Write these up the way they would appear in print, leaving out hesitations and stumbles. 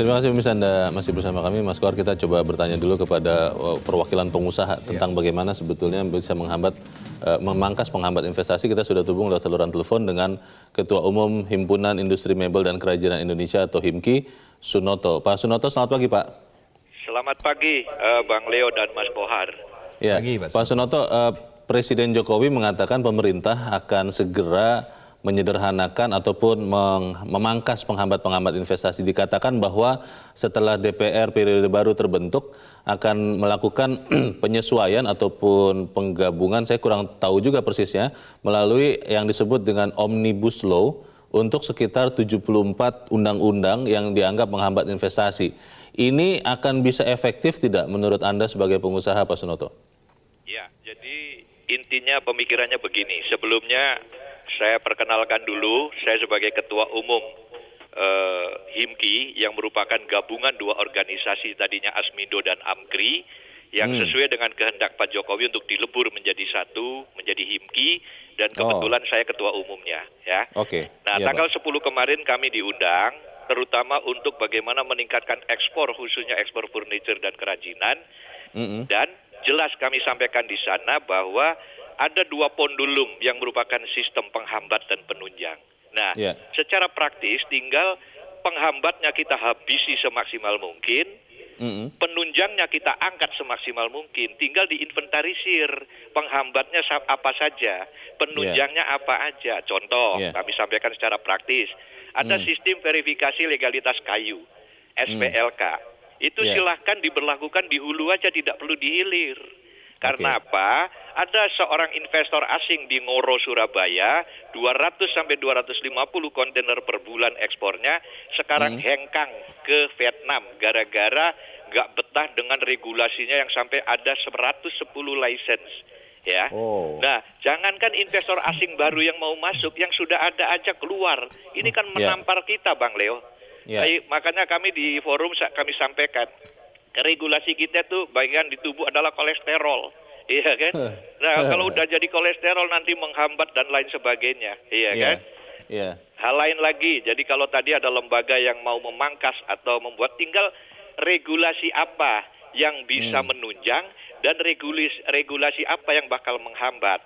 Terima kasih pemirsa Anda masih bersama kami. Mas Kohar, kita coba bertanya dulu kepada perwakilan pengusaha tentang bagaimana sebetulnya bisa memangkas penghambat investasi. Kita sudah terhubung lewat saluran telepon dengan Ketua Umum Himpunan Industri Mebel dan Kerajinan Indonesia atau HIMKI, Sunoto. Pak Sunoto, selamat pagi Pak. Selamat pagi Bang Leo dan Mas Kohar. Ya, Pak Sunoto, Presiden Jokowi mengatakan pemerintah akan segera menyederhanakan ataupun memangkas penghambat-penghambat investasi. Dikatakan bahwa setelah DPR periode baru terbentuk akan melakukan penyesuaian ataupun penggabungan, saya kurang tahu juga persisnya, melalui yang disebut dengan Omnibus Law untuk sekitar 74 undang-undang yang dianggap menghambat investasi. Ini akan bisa efektif tidak menurut Anda sebagai pengusaha, Pak Sunoto? Ya, jadi intinya pemikirannya begini. Sebelumnya saya perkenalkan dulu, saya sebagai Ketua Umum HIMKI yang merupakan gabungan dua organisasi tadinya Asmindo dan AMKRI yang sesuai dengan kehendak Pak Jokowi untuk dilebur menjadi satu, menjadi HIMKI, dan kebetulan saya Ketua Umumnya. Ya. Nah, ya, tanggal 10 kemarin kami diundang, terutama untuk bagaimana meningkatkan ekspor, khususnya ekspor furniture dan kerajinan, dan jelas kami sampaikan di sana bahwa ada dua pondulum yang merupakan sistem penghambat dan penunjang. Nah, secara praktis tinggal penghambatnya kita habisi semaksimal mungkin, penunjangnya kita angkat semaksimal mungkin, tinggal diinventarisir penghambatnya apa saja, penunjangnya apa aja. Contoh, kami sampaikan secara praktis, ada sistem verifikasi legalitas kayu, SPLK. Itu silahkan diberlakukan di hulu aja, tidak perlu dihilir. Karena apa? Ada seorang investor asing di Ngoro, Surabaya, 200 sampai 250 kontainer per bulan ekspornya, sekarang hengkang ke Vietnam gara-gara nggak betah dengan regulasinya yang sampai ada 110 license. Ya. Nah, jangankan investor asing baru yang mau masuk, yang sudah ada aja keluar. Ini kan menampar kita, Bang Leo. Makanya kami di forum kami sampaikan, regulasi kita tuh bagian di tubuh adalah kolesterol, iya kan? Nah, kalau udah jadi kolesterol nanti menghambat dan lain sebagainya, iya kan? Hal lain lagi, jadi kalau tadi ada lembaga yang mau memangkas atau membuat, tinggal regulasi apa yang bisa menunjang dan regulasi apa yang bakal menghambat.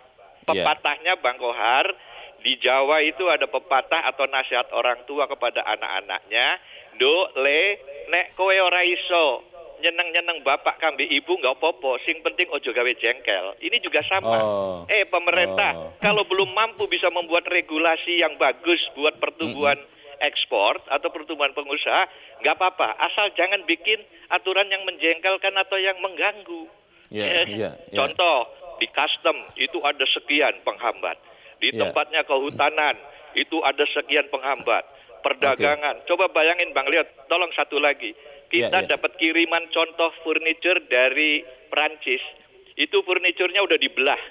Pepatahnya Bang Kohar, di Jawa itu ada pepatah atau nasihat orang tua kepada anak-anaknya, do le nek kowe ora iso nyeneng-nyeneng bapak kambi ibu nggak apa-apa, sing penting ojo gawe jengkel. Ini juga sama. Pemerintah kalau belum mampu bisa membuat regulasi yang bagus buat pertumbuhan ekspor atau pertumbuhan pengusaha, nggak apa-apa, asal jangan bikin aturan yang menjengkelkan atau yang mengganggu. Contoh, di custom itu ada sekian penghambat, di tempatnya kehutanan itu ada sekian penghambat, perdagangan. Coba bayangin Bang, lihat, tolong satu lagi. Kita dapat kiriman contoh furniture dari Perancis. Itu furniturnya udah dibelah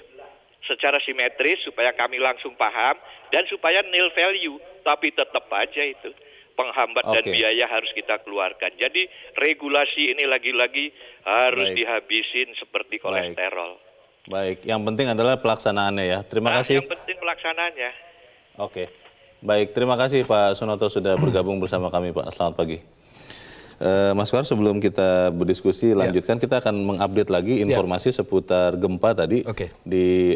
secara simetris supaya kami langsung paham dan supaya nil value. Tapi tetap aja itu penghambat dan biaya harus kita keluarkan. Jadi regulasi ini lagi-lagi harus dihabisin seperti kolesterol. Baik, yang penting adalah pelaksanaannya ya. Terima kasih. Yang penting pelaksanaannya. Baik, terima kasih Pak Sunoto sudah bergabung bersama kami Pak. Selamat pagi. Mas Kohar, sebelum kita berdiskusi lanjutkan, kita akan mengupdate lagi informasi seputar gempa tadi di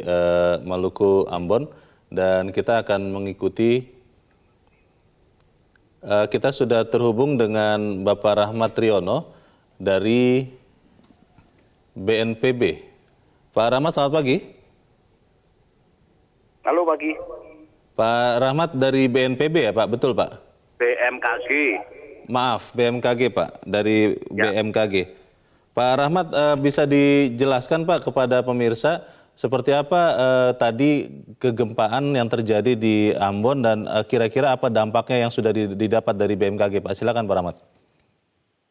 Maluku, Ambon, dan kita akan mengikuti. Kita sudah terhubung dengan Bapak Rahmat Triono dari BNPB. Pak Rahmat, selamat pagi. Halo, pagi. Pak Rahmat dari BNPB ya Pak, betul Pak? BMKG. Maaf, BMKG Pak, dari BMKG. Pak Rahmat, bisa dijelaskan Pak kepada pemirsa seperti apa tadi kegempaan yang terjadi di Ambon dan kira-kira apa dampaknya yang sudah didapat dari BMKG Pak? Silakan Pak Rahmat.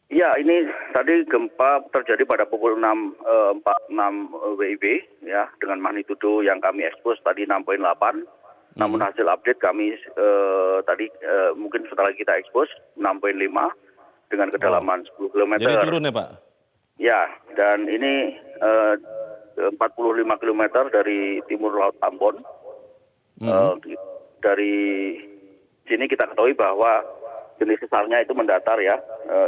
Ya, ini tadi gempa terjadi pada pukul 6.46 WIB ya, dengan magnitudo yang kami ekspos tadi 6.8. Namun hasil update kami tadi mungkin setelah kita ekspos 6.5 dengan kedalaman 10 km. Jadi turun ya Pak? Ya, dan ini 45 km dari timur laut Ambon. Dari sini kita ketahui bahwa jenis sesarnya itu mendatar ya.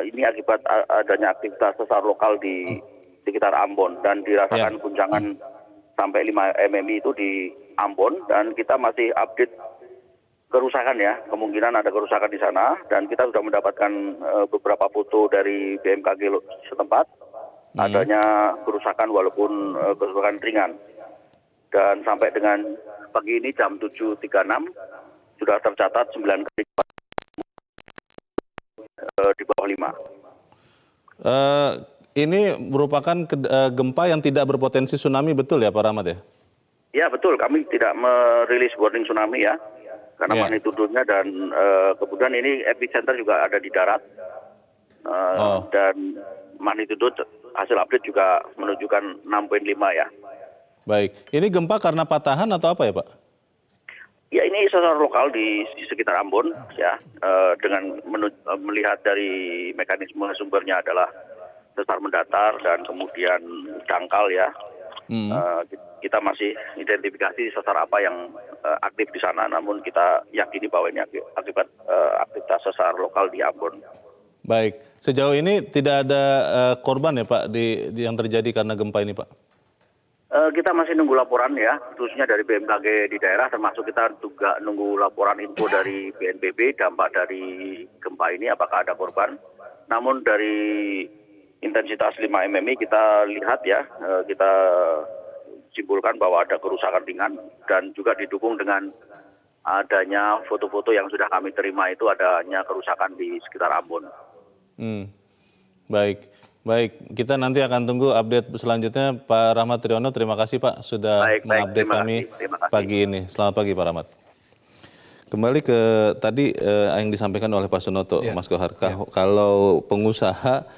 Ini akibat adanya aktivitas sesar lokal di sekitar Ambon dan dirasakan guncangan sampai 5 mm itu di Ambon, dan kita masih update kerusakan ya, kemungkinan ada kerusakan di sana, dan kita sudah mendapatkan beberapa foto dari BMKG setempat adanya kerusakan walaupun kerusakan ringan. Dan sampai dengan pagi ini jam 7.36 sudah tercatat 9 kali di bawah 5. Ini merupakan gempa yang tidak berpotensi tsunami, betul ya Pak Rahmat ya? Ya betul, kami tidak merilis warning tsunami ya, karena magnitudonya, dan kemudian ini epicenter juga ada di darat, dan magnitudo hasil update juga menunjukkan 6,5 ya. Baik, ini gempa karena patahan atau apa ya Pak? Ya ini sesar lokal di sekitar Ambon ya, dengan melihat dari mekanisme sumbernya adalah sesar mendatar dan kemudian dangkal ya. Kita masih identifikasi sesar apa yang aktif di sana, namun kita yakini bahwa ini akibat aktivitas sesar lokal di Ambon. Baik, sejauh ini tidak ada korban ya Pak yang terjadi karena gempa ini Pak? Kita masih nunggu laporan ya, khususnya dari BMKG di daerah, termasuk kita juga nunggu laporan info dari BNPB dampak dari gempa ini apakah ada korban. Namun dari intensitas 5 mm kita lihat ya, kita simpulkan bahwa ada kerusakan ringan, dan juga didukung dengan adanya foto-foto yang sudah kami terima itu adanya kerusakan di sekitar Ambon. Baik, kita nanti akan tunggu update selanjutnya Pak Rahmat Triono. Terima kasih Pak sudah mengupdate kami pagi ini. Selamat pagi Pak Rahmat. Kembali ke tadi yang disampaikan oleh Pak Sunoto, Mas Kohar. Kalau pengusaha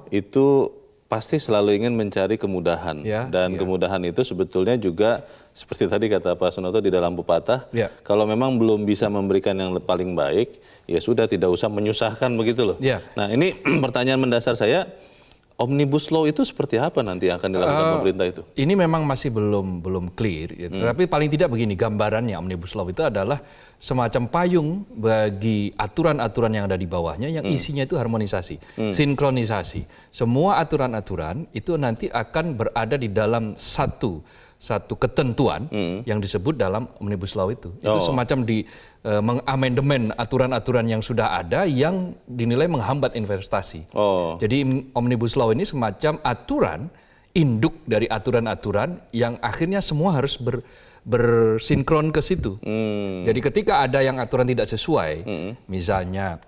itu pasti selalu ingin mencari kemudahan, dan kemudahan itu sebetulnya juga seperti tadi kata Pak Sunoto di dalam pepatah, kalau memang belum bisa memberikan yang paling baik, ya sudah tidak usah menyusahkan begitu loh. Nah ini pertanyaan mendasar saya, Omnibus Law itu seperti apa nanti yang akan dilakukan pemerintah itu? Ini memang masih belum clear, gitu. Tapi paling tidak begini, gambarannya Omnibus Law itu adalah semacam payung bagi aturan-aturan yang ada di bawahnya, yang isinya itu harmonisasi, sinkronisasi. Semua aturan-aturan itu nanti akan berada di dalam satu ketentuan yang disebut dalam Omnibus Law itu. Itu semacam di mengamandemen aturan-aturan yang sudah ada yang dinilai menghambat investasi. Jadi Omnibus Law ini semacam aturan induk dari aturan-aturan yang akhirnya semua harus bersinkron ke situ. Jadi ketika ada yang aturan tidak sesuai, misalnya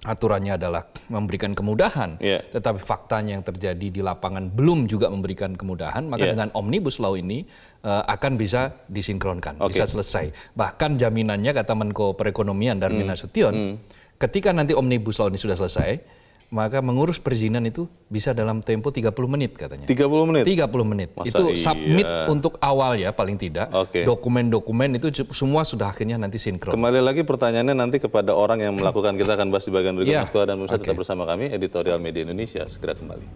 aturannya adalah memberikan kemudahan, tetapi faktanya yang terjadi di lapangan belum juga memberikan kemudahan, maka dengan Omnibus Law ini akan bisa disinkronkan, bisa selesai. Bahkan jaminannya kata Menko Perekonomian Darmin Nasution, ketika nanti Omnibus Law ini sudah selesai, maka mengurus perizinan itu bisa dalam tempo 30 menit katanya. 30 menit? 30 menit. Masa itu submit untuk awal ya paling tidak. Dokumen-dokumen itu semua sudah akhirnya nanti sinkron. Kembali lagi pertanyaannya nanti kepada orang yang melakukan, kita akan bahas di bagian berikut. Mas Kohar dan Musa tetap bersama kami, Editorial Media Indonesia segera kembali.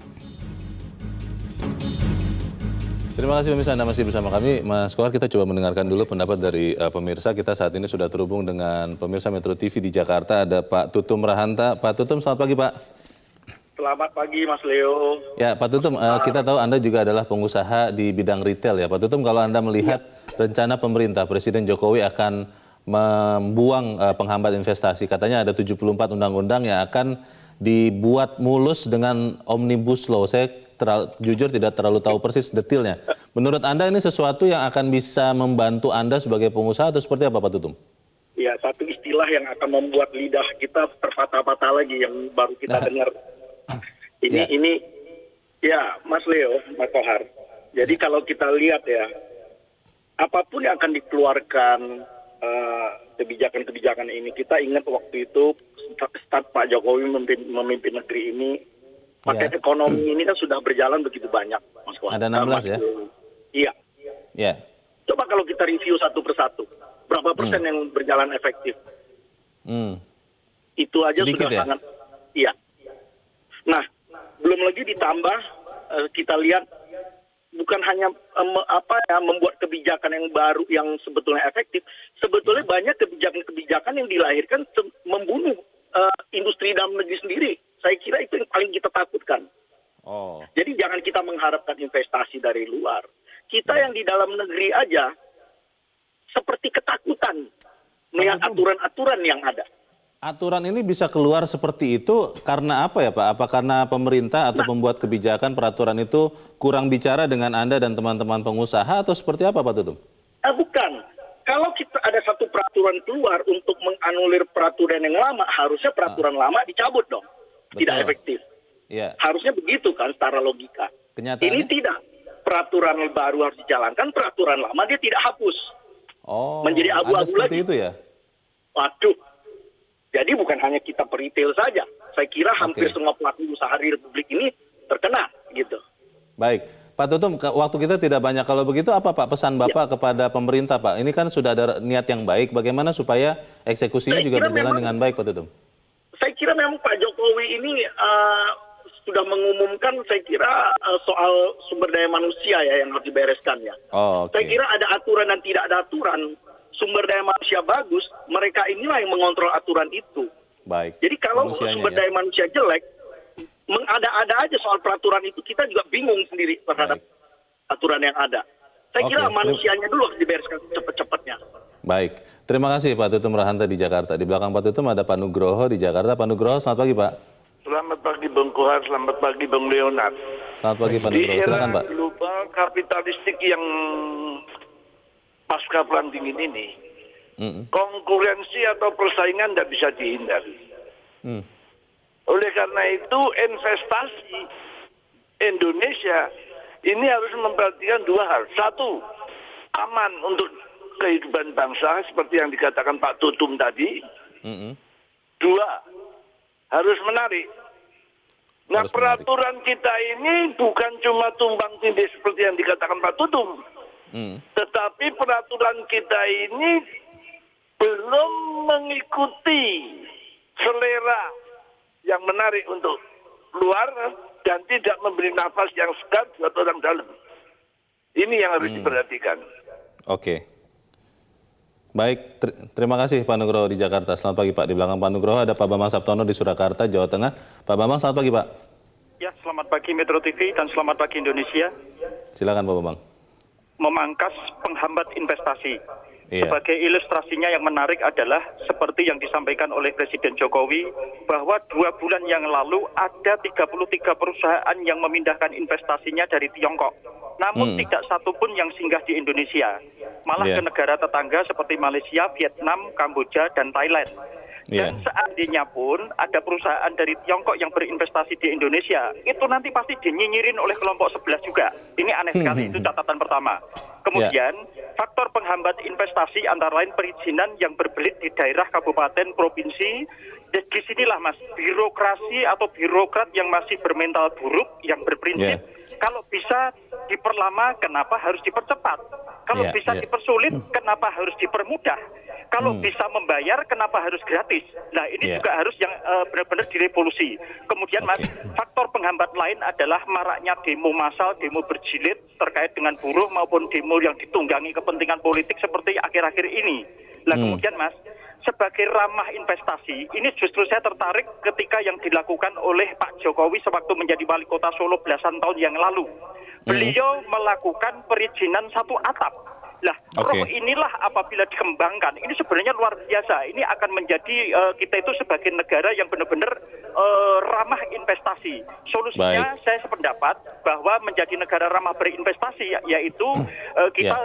Terima kasih pemirsa, Anda masih bersama kami. Mas Kohar, kita coba mendengarkan dulu pendapat dari pemirsa. Kita saat ini sudah terhubung dengan pemirsa Metro TV di Jakarta, ada Pak Tutum Rahanta. Pak Tutum, selamat pagi Pak. Selamat pagi Mas Leo. Ya Pak Tutum, kita tahu Anda juga adalah pengusaha di bidang retail ya. Pak Tutum, kalau Anda melihat rencana pemerintah, Presiden Jokowi akan membuang penghambat investasi. Katanya ada 74 undang-undang yang akan dibuat mulus dengan Omnibus Law. Saya jujur tidak terlalu tahu persis detailnya. Menurut Anda ini sesuatu yang akan bisa membantu Anda sebagai pengusaha atau seperti apa Pak Tutum? Ya, satu istilah yang akan membuat lidah kita terpatah-patah lagi yang baru kita dengar. Ini ya Mas Leo, Mas Kohar. Jadi kalau kita lihat ya, apapun yang akan dikeluarkan kebijakan-kebijakan ini, kita ingat waktu itu start Pak Jokowi memimpin negeri ini, paket ekonomi ini kan sudah berjalan begitu banyak, Mas Kohar. Ada 16 ya? Iya. Coba kalau kita review satu persatu, berapa persen yang berjalan efektif? Itu aja sedikit sudah sangat. Iya. Nah, belum lagi ditambah kita lihat bukan hanya membuat kebijakan yang baru yang sebetulnya efektif, sebetulnya banyak kebijakan-kebijakan yang dilahirkan membunuh industri dalam negeri sendiri. Saya kira itu yang paling kita takutkan. Oh. Jadi jangan kita mengharapkan investasi dari luar. Kita yang di dalam negeri aja seperti ketakutan melihat aturan-aturan yang ada. Aturan ini bisa keluar seperti itu karena apa ya Pak? Apa karena pemerintah atau pembuat kebijakan peraturan itu kurang bicara dengan Anda dan teman-teman pengusaha atau seperti apa Pak Tutum? Bukan. Kalau kita ada satu peraturan keluar untuk menganulir peraturan yang lama, harusnya peraturan lama dicabut dong. Tidak Betul. efektif. Iya. Harusnya begitu kan secara logika. Kenyataannya? Ini tidak. Peraturan baru harus dijalankan, peraturan lama dia tidak hapus. Oh, Menjadi Anda abu-abu seperti lagi. itu ya? Waduh. Jadi bukan hanya kita peritel saja. Saya kira hampir semua pelaku usaha di Republik ini terkena gitu. Baik. Pak Tutum, waktu kita tidak banyak. Kalau begitu apa Pak pesan Bapak kepada pemerintah Pak? Ini kan sudah ada niat yang baik. Bagaimana supaya eksekusinya Saya juga kira berjalan memang- dengan baik Pak Tutum? Saya kira memang Pak Jokowi ini sudah mengumumkan, saya kira soal sumber daya manusia ya yang harus dibereskan ya. Oh, oke. Saya kira ada aturan dan tidak ada aturan. Sumber daya manusia bagus, mereka inilah yang mengontrol aturan itu. Baik. Jadi kalau Manusianya sumber ya. daya manusia jelek, mengada-ada aja soal peraturan itu, kita juga bingung sendiri terhadap aturan yang ada. Saya kira Oke. manusianya dulu harus dibereskan cepet-cepetnya. Baik. Terima kasih Pak Tutum Rahanta di Jakarta. Di belakang Pak Tutum ada Pak Nugroho di Jakarta. Pak Nugroho, selamat pagi Pak. Selamat pagi Bung Kohar, selamat pagi Bung Leonard. Selamat pagi Pak Di Nugroho. era Silakan Pak. global kapitalistik yang pasca perang dingin ini, konkurensi atau persaingan tidak bisa dihindari. Hmm. Oleh karena itu investasi Indonesia ini harus memperhatikan dua hal. Satu, aman untuk kehidupan bangsa seperti yang dikatakan Pak Tutum tadi. Mm-mm. Dua, harus menarik. Nah, Harus menarik. peraturan kita ini bukan cuma tumbang tindih seperti yang dikatakan Pak Tutum. Tetapi peraturan kita ini belum mengikuti selera yang menarik untuk luar dan tidak memberi nafas yang segar buat orang dalam. Ini yang harus diperhatikan. Oke. Baik, terima kasih Pak Nugroho di Jakarta. Selamat pagi Pak. Di belakang Pak Nugroho ada Pak Bambang Saptono di Surakarta, Jawa Tengah. Pak Bambang, selamat pagi Pak. Ya, selamat pagi Metro TV dan selamat pagi Indonesia. Silakan Pak Bambang. Memangkas penghambat investasi. Iya. Sebagai ilustrasinya yang menarik adalah seperti yang disampaikan oleh Presiden Jokowi bahwa 2 bulan yang lalu ada 33 perusahaan yang memindahkan investasinya dari Tiongkok. Namun tidak satupun yang singgah di Indonesia. Malah Iya. ke negara tetangga seperti Malaysia, Vietnam, Kamboja, dan Thailand. Iya. Dan seandainya pun ada perusahaan dari Tiongkok yang berinvestasi di Indonesia, itu nanti pasti dinyinyirin oleh kelompok sebelah juga. Ini aneh sekali, itu catatan pertama. Kemudian, faktor penghambat investasi antara lain perizinan yang berbelit di daerah, kabupaten, provinsi. Dan disinilah Mas, birokrasi atau birokrat yang masih bermental buruk, yang berprinsip, kalau bisa diperlama, kenapa harus dipercepat? Kalau bisa dipersulit, kenapa harus dipermudah? Kalau bisa membayar, kenapa harus gratis? Nah, ini juga harus yang benar-benar direvolusi. Kemudian, Mas, faktor penghambat lain adalah maraknya demo massal, demo berjilid terkait dengan buruh maupun demo yang ditunggangi kepentingan politik seperti akhir-akhir ini. Nah, kemudian, Mas, sebagai ramah investasi, ini justru saya tertarik ketika yang dilakukan oleh Pak Jokowi sewaktu menjadi wali kota Solo belasan tahun yang lalu. Beliau melakukan perizinan satu atap. Lah, roh inilah apabila dikembangkan, ini sebenarnya luar biasa. Ini akan menjadi kita itu sebagai negara yang benar-benar ramah investasi. Solusinya saya sependapat bahwa menjadi negara ramah berinvestasi, yaitu kita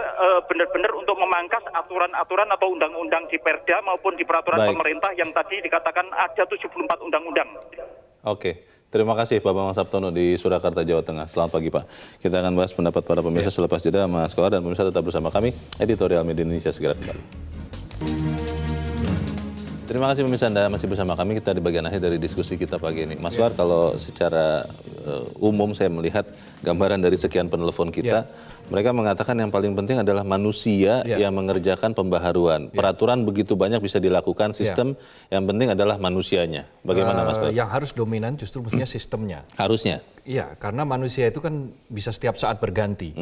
benar-benar untuk memangkas aturan-aturan atau undang-undang di Perda maupun di peraturan pemerintah yang tadi dikatakan ada 74 undang-undang. Oke. Terima kasih Pak Bambang Saptono di Surakarta, Jawa Tengah. Selamat pagi Pak. Kita akan bahas pendapat para pemirsa selepas jeda. Mas Kohar dan pemirsa tetap bersama kami. Editorial Media Indonesia segera kembali. Terima kasih pemirsa Anda masih bersama kami. Kita di bagian akhir dari diskusi kita pagi ini. Mas Kohar, kalau secara umum saya melihat gambaran dari sekian penelpon kita, mereka mengatakan yang paling penting adalah manusia yang mengerjakan pembaharuan. Peraturan begitu banyak bisa dilakukan, sistem yang penting adalah manusianya. Bagaimana Mas Kohar? Yang harus dominan justru mestinya sistemnya. Harusnya. Iya, karena manusia itu kan bisa setiap saat berganti.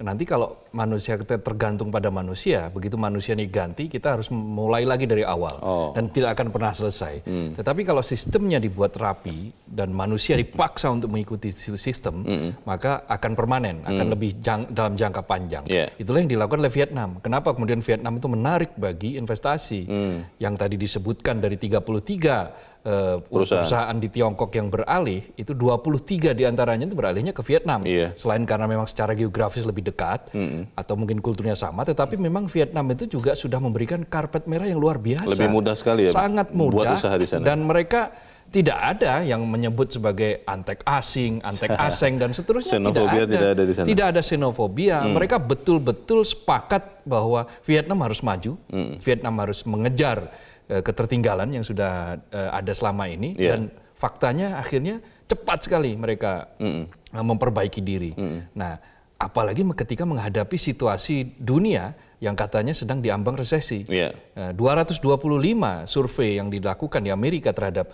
Nanti kalau manusia kita tergantung pada manusia, begitu manusia ini ganti, kita harus mulai lagi dari awal dan tidak akan pernah selesai. Tetapi kalau sistemnya dibuat rapi dan manusia dipaksa untuk mengikuti sistem, maka akan permanen, akan lebih dalam jangka panjang. Itulah yang dilakukan oleh Vietnam. Kenapa kemudian Vietnam itu menarik bagi investasi yang tadi disebutkan dari 33 perusahaan di Tiongkok yang beralih, itu 23 diantaranya itu beralihnya ke Vietnam. Selain karena memang secara geografis lebih dekat atau mungkin kulturnya sama, tetapi memang Vietnam itu juga sudah memberikan karpet merah yang luar biasa. Lebih mudah sekali ya, sangat mudah buat usaha di sana. Dan mereka tidak ada yang menyebut sebagai antek asing, antek aseng dan seterusnya. Xenofobia tidak ada di sana. Tidak ada xenofobia. Mereka betul-betul sepakat bahwa Vietnam harus maju, Vietnam harus mengejar ketertinggalan yang sudah ada selama ini, dan faktanya akhirnya cepat sekali mereka memperbaiki diri. Nah, apalagi ketika menghadapi situasi dunia yang katanya sedang diambang resesi. 225 survei yang dilakukan di Amerika terhadap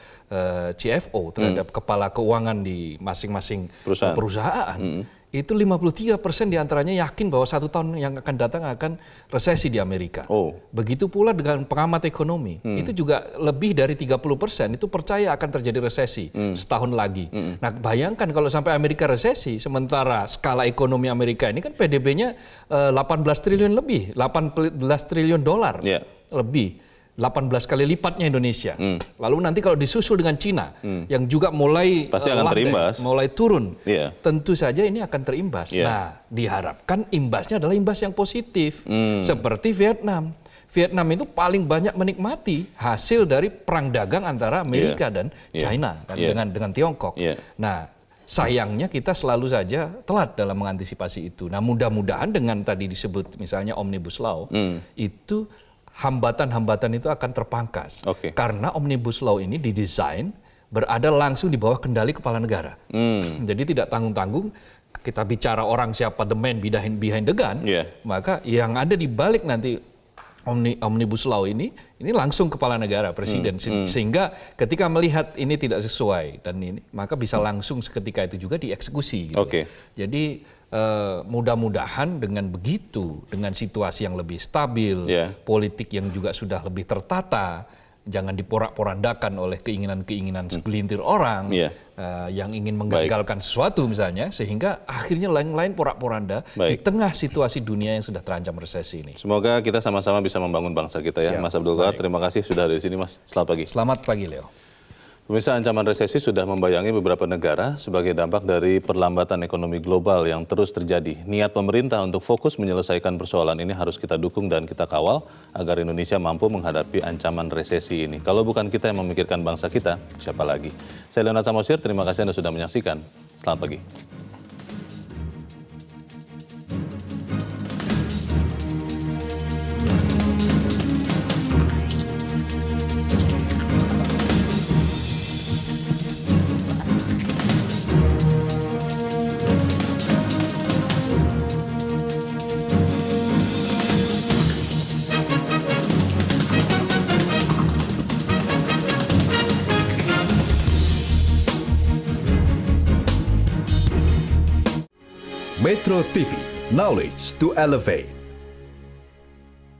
CFO, terhadap kepala keuangan di masing-masing perusahaan. Itu 53% diantaranya yakin bahwa 1 tahun yang akan datang akan resesi di Amerika. Begitu pula dengan pengamat ekonomi, itu juga lebih dari 30% itu percaya akan terjadi resesi setahun lagi. Nah, bayangkan kalau sampai Amerika resesi, sementara skala ekonomi Amerika ini kan PDB-nya 18 triliun lebih, 18 triliun dolar lebih. 18 kali lipatnya Indonesia. Lalu nanti kalau disusul dengan Cina yang juga mulai pasti akan terimbas, mulai turun, tentu saja ini akan terimbas. Nah, diharapkan imbasnya adalah imbas yang positif, seperti Vietnam. Vietnam itu paling banyak menikmati hasil dari perang dagang antara Amerika dan China dengan Tiongkok. Nah, sayangnya kita selalu saja telat dalam mengantisipasi itu. Nah, mudah-mudahan dengan tadi disebut misalnya Omnibus Law itu hambatan-hambatan itu akan terpangkas. Karena Omnibus Law ini didesain berada langsung di bawah kendali kepala negara. Jadi tidak tanggung-tanggung kita bicara orang siapa the man behind the gun, maka yang ada di balik nanti Omnibus Law ini langsung kepala negara, presiden. Sehingga ketika melihat ini tidak sesuai dan ini, maka bisa langsung seketika itu juga dieksekusi. Jadi mudah-mudahan dengan begitu, dengan situasi yang lebih stabil, politik yang juga sudah lebih tertata, jangan diporak-porandakan oleh keinginan-keinginan segelintir orang yang ingin menggagalkan sesuatu misalnya, sehingga akhirnya lain-lain porak-poranda di tengah situasi dunia yang sudah terancam resesi ini. Semoga kita sama-sama bisa membangun bangsa kita ya. Mas Abdul Qahar, terima kasih sudah ada di sini, Mas. Selamat pagi. Selamat pagi, Leo. Pemirsa, ancaman resesi sudah membayangi beberapa negara sebagai dampak dari perlambatan ekonomi global yang terus terjadi. Niat pemerintah untuk fokus menyelesaikan persoalan ini harus kita dukung dan kita kawal agar Indonesia mampu menghadapi ancaman resesi ini. Kalau bukan kita yang memikirkan bangsa kita, siapa lagi? Saya Leonard Samosir, terima kasih Anda sudah menyaksikan. Selamat pagi. Metro TV, knowledge to elevate.